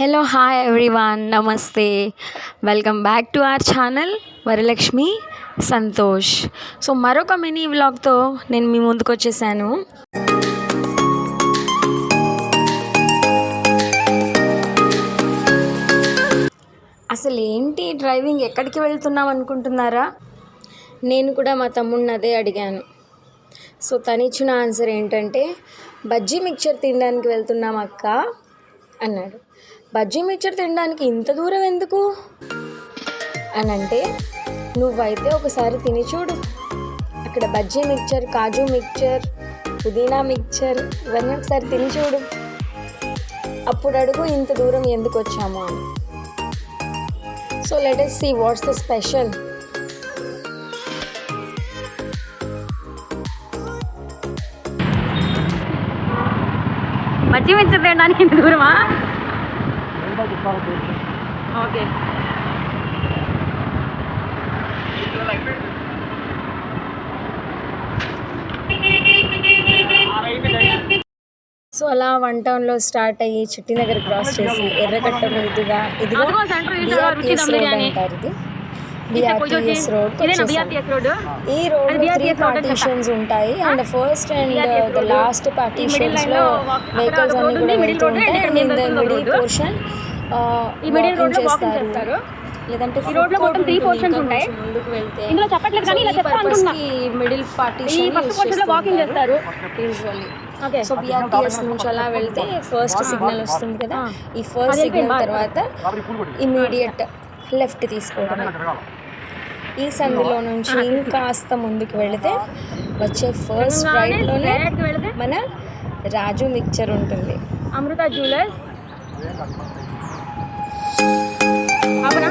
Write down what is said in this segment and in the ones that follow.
Hello hi everyone, నమస్తే. Welcome back to our channel Varalakshmi Santosh. So మరొక mini వ్లాగ్తో నేను మీ ముందుకు వచ్చేసాను. అసలు ఏంటి డ్రైవింగ్, ఎక్కడికి వెళ్తున్నాం అనుకుంటున్నారా? నేను కూడా మా తమ్ముడిని అదే అడిగాను. సో తను ఇచ్చిన ఆన్సర్ ఏంటంటే, బజ్జీ మిక్చర్ తినడానికి వెళ్తున్నాం అక్క అన్నాడు. బజ్జీ మిక్చర్ తినడానికి ఇంత దూరం ఎందుకు అని అంటే, నువ్వైతే ఒకసారి తిని చూడు. అక్కడ బజ్జీ మిక్చర్, కాజు మిక్చర్, పుదీనా మిక్చర్ ఇవన్నీ ఒకసారి తిని చూడు. అప్పుడు అడుగు ఇంత దూరం ఎందుకు వచ్చాము అని. So let us see what's the special. Bajji mixture తినడానికి ఇంత దూరమా? ఓకే. సో అలా 1 టౌన్లో స్టార్ట్ అయ్యి చిట్టి నగర్ క్రాస్ చేసి ఎర్రగట్ట మీదుగా ఇదిగో BRTS రోడ్ అంటారు. ఇది BRTS రోడ్. ఈ రోడ్ 3 పార్టీషన్స్ ఉంటాయి. And first and the last పార్టీషన్స్లో వెహికల్స్ అన్ని కూడా వెళ్తూ ఉంటాయి. And in the middle portion walking చేస్తారు. లేదంటే రోడ్ లో మొత్తం 3 పోర్షన్స్ ఉంటాయి. ముందుకు వెళ్తే ఇందులో చెప్పట్లేదు కానీ ఇలా చెప్తాను. మిడిల్ పార్టీషన్ ఫస్ట్ పోర్షన్ లో వాకింగ్ చేస్తారు యూజువల్లీ. సో BRTS నుంచి అలా వెళ్తే ఫస్ట్ సిగ్నల్ వస్తుంది కదా, ఈ ఫస్ట్ సిగ్నల్ తర్వాత ఇమీడియట్ లెఫ్ట్ తీసుకోవడం. ఈ సందులో నుంచి ఇంకాస్త ముందుకు వెళితే వచ్చే ఫస్ట్ రైట్లోనే మన రాజు మిక్చర్ ఉంటుంది. అమృత జ్యువెలర్స్ అవునా?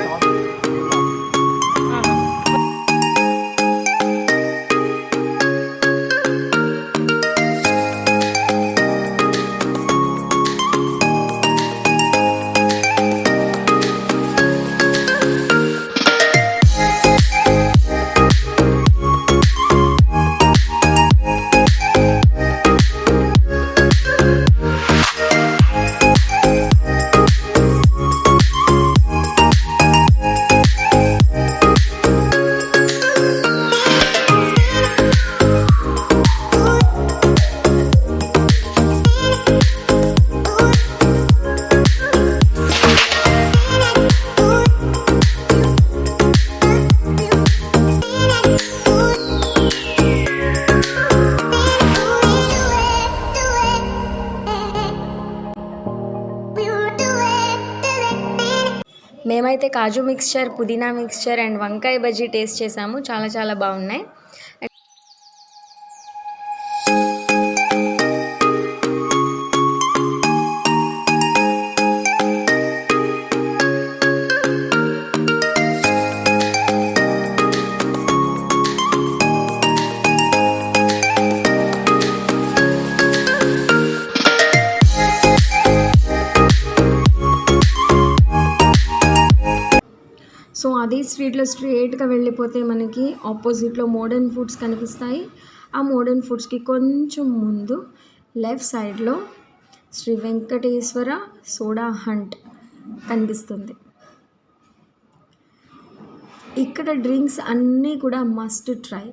మేమైతే కాజు మిక్స్చర్, పుదీనా మిక్స్చర్ అండ్ వంకాయ బజ్జీ టేస్ట్ చేసాము. చాలా చాలా బాగున్నాయి. సో అదే స్ట్రీట్లో స్ట్రేట్గా వెళ్ళిపోతే మనకి ఆపోజిట్లో మోడర్న్ ఫుడ్స్ కనిపిస్తాయి. ఆ మోడర్న్ ఫుడ్స్కి కొంచెం ముందు లెఫ్ట్ సైడ్లో శ్రీ వెంకటేశ్వర సోడా హంట్ కనిపిస్తుంది. ఇక్కడ డ్రింక్స్ అన్నీ కూడా మస్ట్ ట్రై.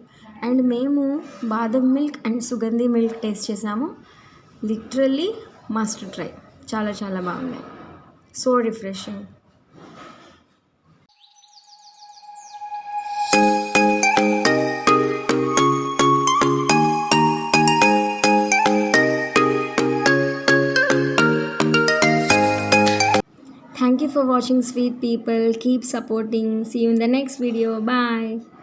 అండ్ మేము బాదం మిల్క్ అండ్ సుగంధి మిల్క్ టేస్ట్ చేసాము. Literally must try. చాలా చాలా బాగున్నాయి. So refreshing. Thank you for watching, sweet people. Keep supporting. See you in the next video. Bye.